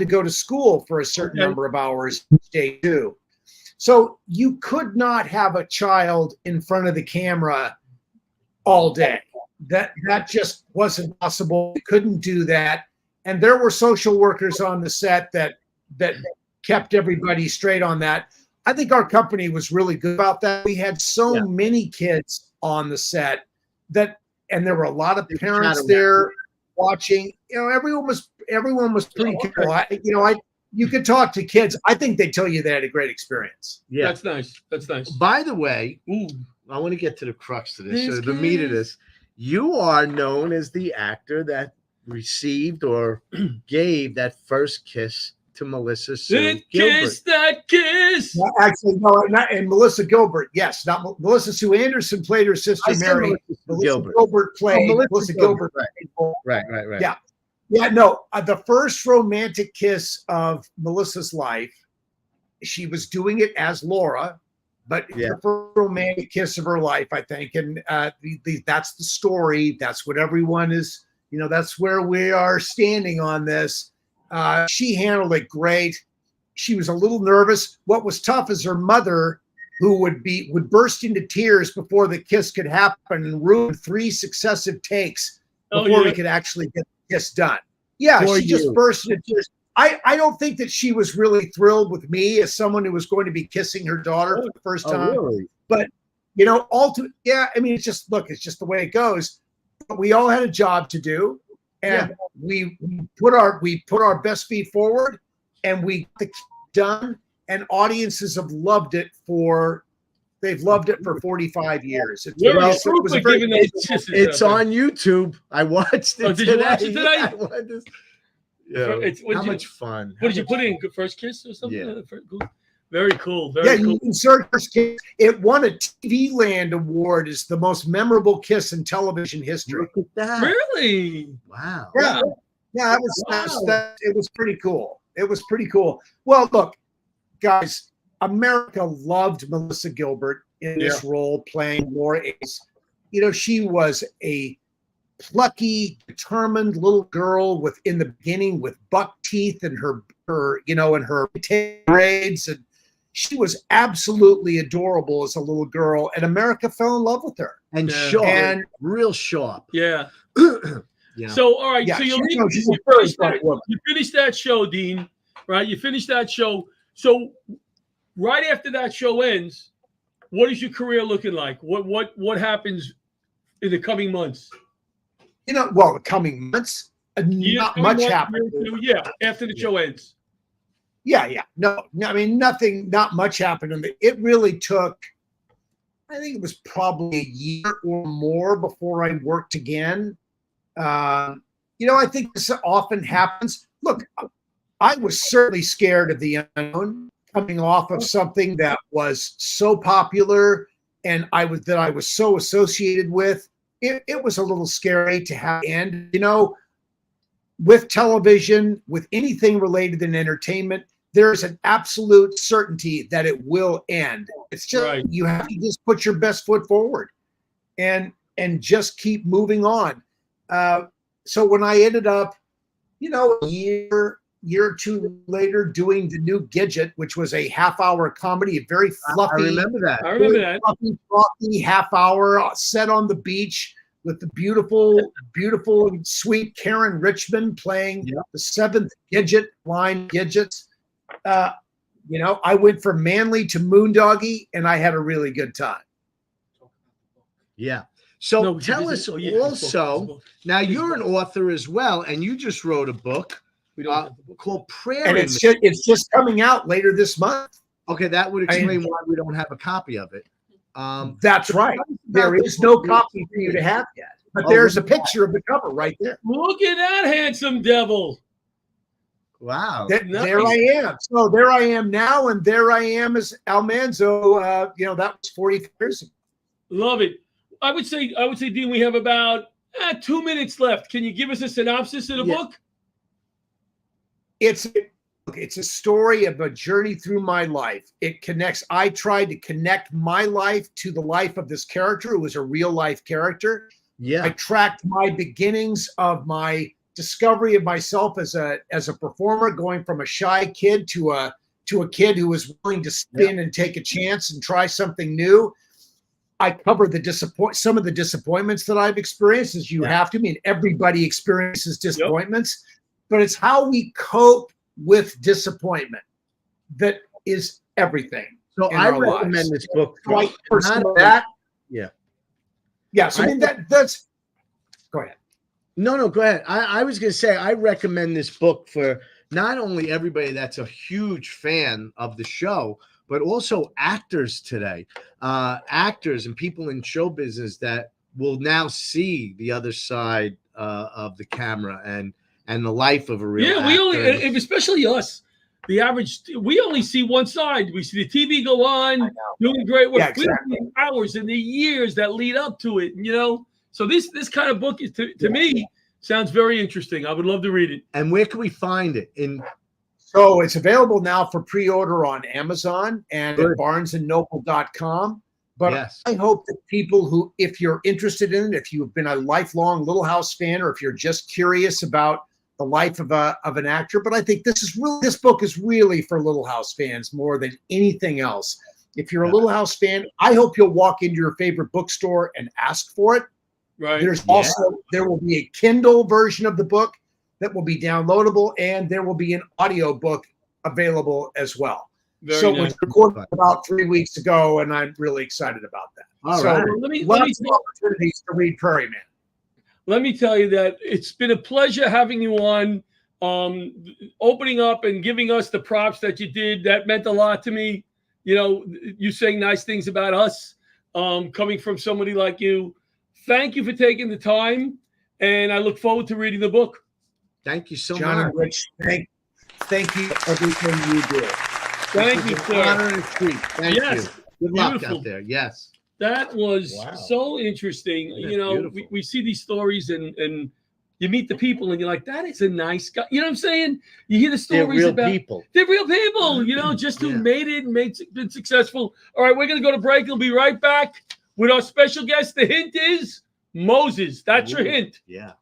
go to school for a certain number of hours each day too. So you could not have a child in front of the camera all day. That just wasn't possible. You couldn't do that. And there were social workers on the set that kept everybody straight on that. I think our company was really good about that. We had so many kids on the set and there were a lot of parents there. watching. Everyone was pretty cool. You could talk to kids. I think they tell you they had a great experience. Yeah, That's nice. That's nice. By the way, I want to get to the crux of this, the meat of this. You are known as the actor that received or gave that first kiss to Melissa Sue Gilbert. Kiss that kiss. No, actually, no, not and Melissa Gilbert. Yes, not Melissa Sue Anderson played her sister Mary. Melissa Gilbert played Melissa Gilbert. Right. Yeah. Yeah, no, the first romantic kiss of Melissa's life, she was doing it as Laura, but the first romantic kiss of her life, I think. And that's the story. That's what everyone is, that's where we are standing on this. She handled it great. She was a little nervous. What was tough is her mother, who would burst into tears before the kiss could happen and ruin 3 successive takes before we could actually get the kiss done. Yeah, she just burst into tears. I don't think that she was really thrilled with me as someone who was going to be kissing her daughter for the first time. Really? But it's just the way it goes. But we all had a job to do, and we put our best feet forward, and we got the kiss done. And audiences have loved it for 45 years. It's on YouTube. I watched it today. Did you watch it today? How much fun. What did you put in? First kiss or something? Yeah. Very cool. Very cool. You can search First Kiss. It won a TV Land Award as the most memorable kiss in television history. Look at that. Really? Wow. Yeah, it was pretty cool. It was pretty cool. Well, look, guys, America loved Melissa Gilbert in this role playing Laura Ace. She was a plucky, determined little girl in the beginning with buck teeth and her braids, and she was absolutely adorable as a little girl, and America fell in love with her. And sharp, and real sharp. Yeah. Yeah. So, all right. So you finished that show, Dean, right? You finished that show. So right after that show ends, what is your career looking like? What happens in the coming months? The coming months, not much happened. Yeah, after the show ends. Yeah. No, I mean, not much happened. It really took, I think it was probably a year or more before I worked again. I think this often happens. Look, I was certainly scared of the unknown, coming off of something that was so popular and I was so associated with. It was a little scary to have end. With television, with anything related in entertainment, there's an absolute certainty that it will end. It's just you have to just put your best foot forward and just keep moving on. So when I ended up, a year or two later doing the new Gidget, which was a half-hour comedy, a very fluffy. I remember that. Fluffy half-hour set on the beach with the beautiful and sweet Karen Richmond playing the 7th Gidget, blind Gidgets. I went from Manly to Moondoggie, and I had a really good time. Yeah. So tell us also, now you're an author as well, and you just wrote a book called Prairie. And it's just coming out later this month. Okay, that would explain why we don't have a copy of it. That's right. There is no copy for you to have yet. But there's a picture of the cover right there. Look at that handsome devil. Wow. There I am. So there I am now, and there I am as Almanzo. That was 40 years ago. Love it. I would say, Dean, we have about 2 minutes left. Can you give us a synopsis of the book? It's a story of a journey through my life. I tried to connect my life to the life of this character who was a real life character. Yeah. I tracked my beginnings of my discovery of myself as a performer, going from a shy kid to a kid who was willing to spin and take a chance and try something new. I cover some of the disappointments that I've experienced, as you have to. I mean, everybody experiences disappointments, but it's how we cope with disappointment that is everything. So I recommend this book. Yeah. So I mean, that's. Go ahead. No, go ahead. I was going to say, I recommend this book for not only everybody that's a huge fan of the show, but also actors today, actors and people in show business that will now see the other side of the camera and the life of a real actor. We only, especially us, the average, we only see one side. We see the TV go on, doing great work. Yeah, exactly. We don't see the hours and the years that lead up to it, you know? So this kind of book is to me sounds very interesting. I would love to read it. And where can we find it? So it's available now for pre-order on Amazon and at barnesandnoble.com. But yes. I hope that people who, if you're interested in it, if you've been a lifelong Little House fan, or if you're just curious about the life of an actor, but I think this book is really for Little House fans more than anything else. If you're a Little House fan, I hope you'll walk into your favorite bookstore and ask for it. Right. There will be a Kindle version of the book that will be downloadable, and there will be an audio book available as well. Very so nice. it was recorded about 3 weeks ago, and I'm really excited about that. All right. Let me opportunities to read Prairie Man. Let me tell you that it's been a pleasure having you on, opening up and giving us the props that you did. That meant a lot to me. You know, you saying nice things about us, coming from somebody like you. Thank you for taking the time, and I look forward to reading the book. Thank you so John much. And Rich, thank you for everything you do. Thank you, sir. Honor and treat. Thank you. Good luck Beautiful. out there. Yes. That was so interesting. That's you know, beautiful. we see these stories and you meet the people and you're like, that is a nice guy. You know what I'm saying? You hear the stories They're real about people. They're real people, you know, just who made it and been successful. All right, we're going to go to break. We'll be right back with our special guest. The hint is Moses. That's your hint. Yeah.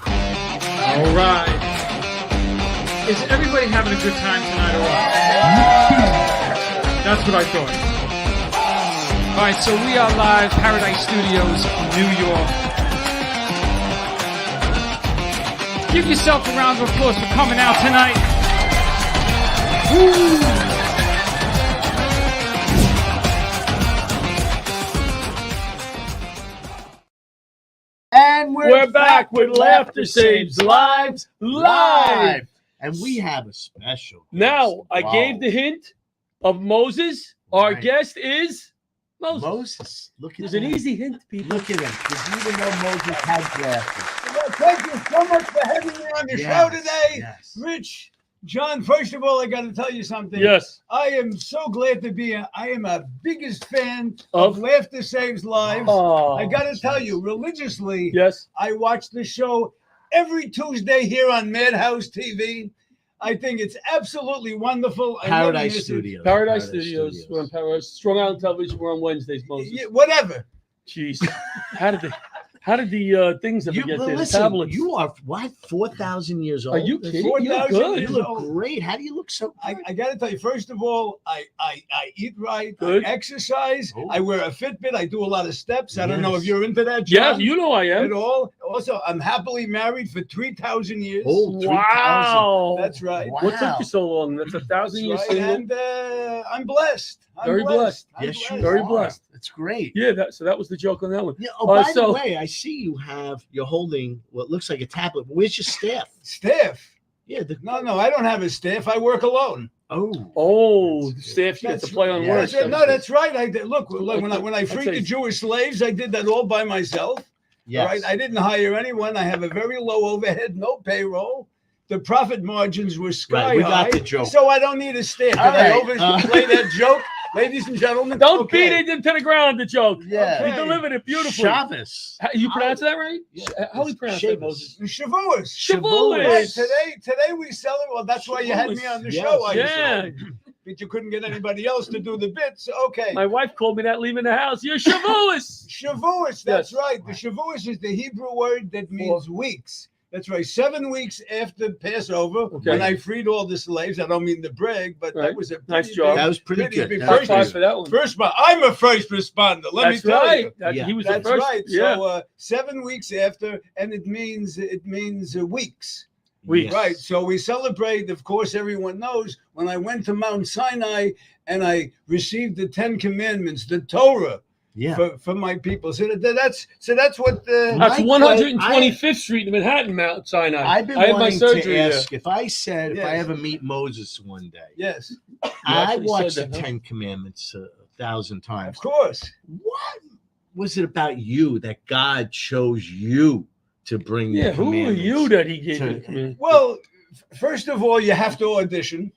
All right. Is everybody having a good time tonight or what? That's what I thought. All right, so we are live, Paradise Studios, New York. Give yourself a round of applause for coming out tonight. Woo! And we're back with Laughter Saves Lives live. And we have a special. Now, I Wow. gave the hint of Moses. Our Right. guest is Moses. Moses. Look at It's an that. easy hint, people. Look at him. Did you even know Moses had glasses? Well, thank you so much for having me on the show today. Yes. Rich, John, first of all, I got to tell you something. Yes. I am so glad to be here. I am a biggest fan of Laughter Saves Lives. Oh, I got to tell you, religiously, yes, I watch the show every Tuesday here on Madhouse TV. I think it's absolutely wonderful. I never Paradise miss it. Studios. Paradise Studios. We're on Paradise. Strong Island Television. We're on Wednesdays, Moses. Yeah, whatever. Jeez. How did the things ever get there? The Listen, tablets. you are, 4,000 years old? Are you kidding? 4,000 You look good. years You look old. great. How do you look so good? I got to tell you, first of all, I eat right. Good. I exercise. Oh. I wear a Fitbit. I do a lot of steps. I don't know Yes. if you're into that, Yeah, John. you know I am. At all. Also, I'm happily married for 3,000 years. Oh, 3,000. Wow. That's right. Wow. What took you so long? That's 1,000 years Right. single. And I'm blessed. I'm Very blessed. I'm Yes, you blessed. Very are. blessed. That's great. Yeah, so that was the joke on that one. Yeah, by the so- way, I see you're holding what looks like a tablet. Where's your staff? Staff? Yeah. No, I don't have a staff. I work alone. Oh, the staff, you get to play on yeah, words. That's right. No, that's right. I did. Look, when I I'd freed say- the Jewish slaves, I did that all by myself. Yes. All right. I didn't hire anyone. I have a very low overhead, no payroll. The profit margins were sky Right, we high. got the joke. So I don't need a staff. All Did I right, overplay that joke, ladies and gentlemen? Don't Okay. beat it into the ground, the joke. Yeah. We delivered it beautifully. Shabbos. You pronounce that right? How do you pronounce that, Shabbos. Moses? Shavuos. Shavuos. Right, today we celebrate. Well, that's why you had me on the Yes. show. I Yeah. assume. But you couldn't get anybody else to do the bits. Okay. My wife called me that leaving the house. You're Shavuos. Shavuos, that's Yes. right. The Shavuos is the Hebrew word that means weeks. That's right. 7 weeks after Passover, when I freed all the slaves. I don't mean to brag, but that was a nice job. That was pretty good. Big High five for that one. First, I'm a first responder. Let me tell you. He was That's the first. right. Yeah. So 7 weeks after, and it means weeks. Weeks. Right. So we celebrate. Of course, everyone knows when I went to Mount Sinai and I received the 10 Commandments, the Torah. Yeah. For my people. So that's what. That's 125th Street in Manhattan, Mount Sinai. I've been I had my wanting surgery to ask there. if I said if I ever meet Moses one day. Yes. I actually watched said the that, huh? 10 Commandments 1,000 times. Of course. What was it about you that God chose you to bring the Who were commandments? you that he gave you the commandments? Well, first of all, you have to audition.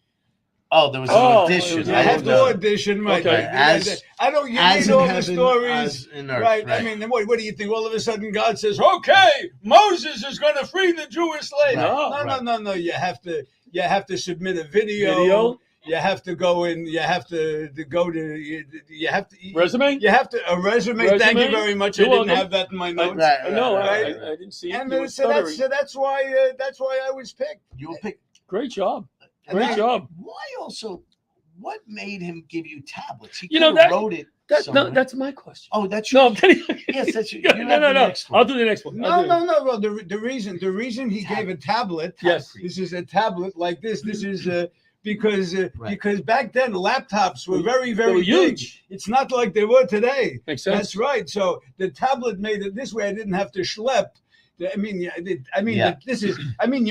Oh, there was an audition. You have to audition, right? Okay. I don't. You as need in all heaven, the stories, as in earth, right? I mean, what do you think? All of a sudden, God says, "Okay, Moses is going to free the Jewish slaves." Right. No. You have to submit a video. You have to go in. You have to go to. You have to resume. You have to a resume. Thank you very much. You're I didn't welcome. have that in my notes. I didn't see it. And You were so that's stuttering. why I was picked. You were picked. Great job. And Great job. Why also? What made him give you tablets? He that wrote it. That's my question. Oh, that's no. I'm kidding. Yes, that's you. No. Next one. I'll do the next one. No. Well, the reason he gave a tablet. Yes. This is a tablet like this. This is because back then laptops were very big. Huge. It's not like they were today. Makes sense. That's right. So the tablet made it this way. I didn't have to schlep.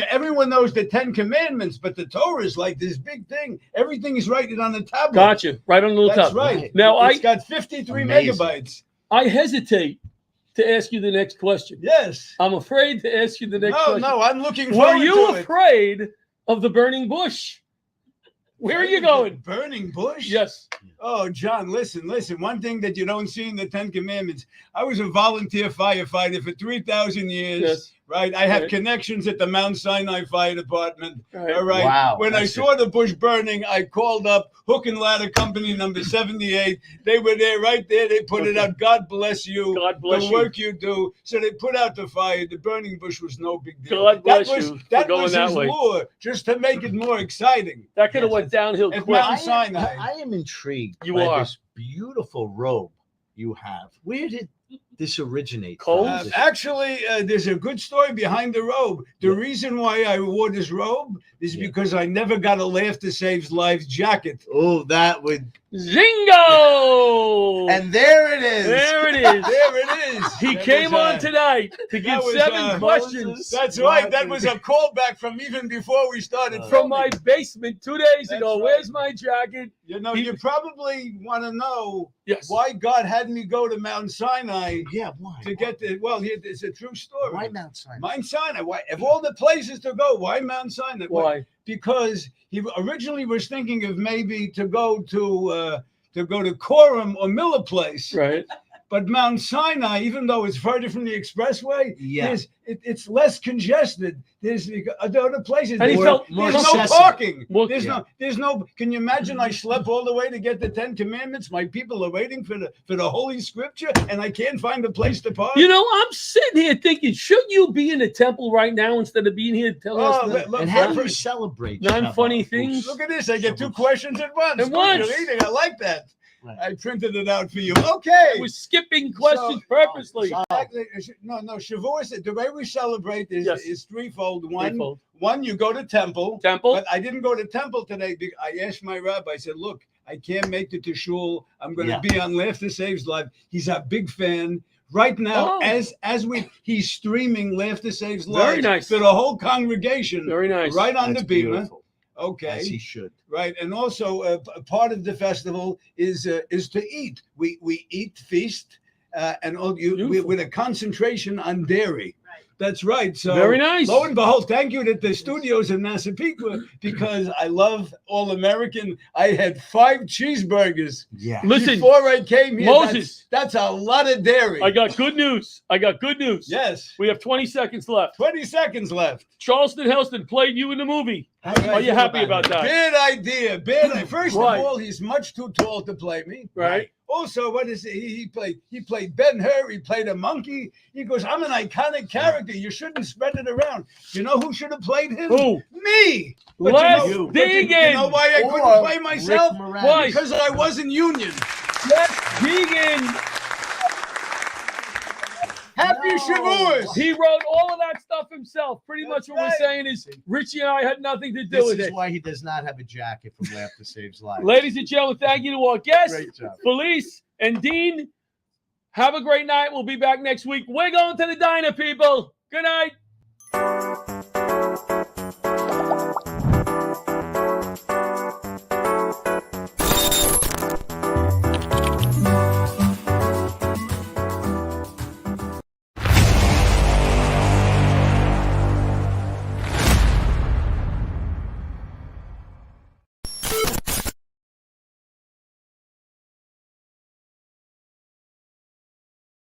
Everyone knows the 10 Commandments, but the Torah is like this big thing. Everything is right on the tablet. Gotcha. Right on the little That's tablet. right. Now it's got 53 megabytes. I hesitate to ask you the next question. Yes. I'm afraid to ask you the next question. No, I'm looking Were forward you to it. afraid of the burning bush? Where are you going? Burning bush? Yes. Oh, John, listen. One thing that you don't see in the 10 Commandments. I was a volunteer firefighter for 3,000 years. Yes. Right? I have connections at the Mount Sinai Fire Department. Right. All right. Wow. When I saw the bush burning, I called up Hook and Ladder Company number 78. They were there right there. They put it out. God bless you. God bless the you. work you do. So they put out the fire. The burning bush was no big deal. God bless you for That going was that his way. lure, just to make it more exciting. That could have went downhill At quick. Mount Sinai. I am intrigued You by are. this beautiful robe you have. Where did this originate? Coles? Actually, there's a good story behind the robe. The reason why I wore this robe is because I never got a Laughter Saves Lives jacket. Oh, that would. Zingo! And there it is. There it is. There it is. He That came was, on tonight to give that was, 7 questions. That's right. That was a callback from even before we started From my filming. basement 2 days ago. right. Where's my jacket? You know, you probably want to know Yes. why God had me go to Mount Sinai Yeah, why? to get the. Well, here, it's a true story. Why Mount Sinai? Mount Sinai. Why? Of all the places to go, why Mount Sinai? Why? Because he originally was thinking of maybe to go to Coram or Miller Place. Right. But Mount Sinai, even though it's further from the expressway, Yeah. it's less congested. There's other places. And he felt there's more no accessible. parking. More- There's no. Can you imagine? I slept all the way to get the 10 Commandments. My people are waiting for the Holy Scripture, and I can't find a place to park. You know, I'm sitting here thinking, shouldn't you be in the temple right now instead of being here telling us the And how do you celebrate? non-funny Shavuot? things? Look at this. I get 2 questions at once. At once. Good reading. I like that. Right. I printed it out for you. Okay. I was skipping questions purposely. No, Shavuot. The way we celebrate is threefold. Threefold. One, you go to temple. Temple. But I didn't go to temple today. I asked my rabbi. I said, "Look, I can't make it to shul. I'm going to be on Laughter Saves Live." He's a big fan. Right now, he's streaming Laughter Saves Live. Very nice. For the whole congregation. Very nice. Right on That's the beamer. beautiful. Okay. As he should. Right, and also a part of the festival is to eat. We eat, feast, and with a concentration on dairy. Right. That's right. So very nice. Lo and behold, thank you to the studios in Massapequa because I love All American. I had 5 cheeseburgers. Yeah. Listen, before I came here. Moses, that's a lot of dairy. I got good news. Yes. We have 20 seconds left. 20 seconds left. Charleston Heston played you in the movie. Are you happy about that? Bad idea. First of all, he's much too tall to play me. Right. Also, what is it? He played Ben-Hur. He played a monkey. He goes, I'm an iconic character. You shouldn't spread it around. You know who should have played him? Who? Me. But Les you Deegan. know why I couldn't play myself? Why? Because I wasn't union. Les Deegan. Happy Shavuos. He wrote all of that stuff himself. Pretty much what we're saying is Richie and I had nothing to do with This is it. why he does not have a jacket from Laughter Saves Lives. Ladies and gentlemen, thank you to our guests, Great job. Felice and Dean. Have a great night. We'll be back next week. We're going to the diner, people. Good night.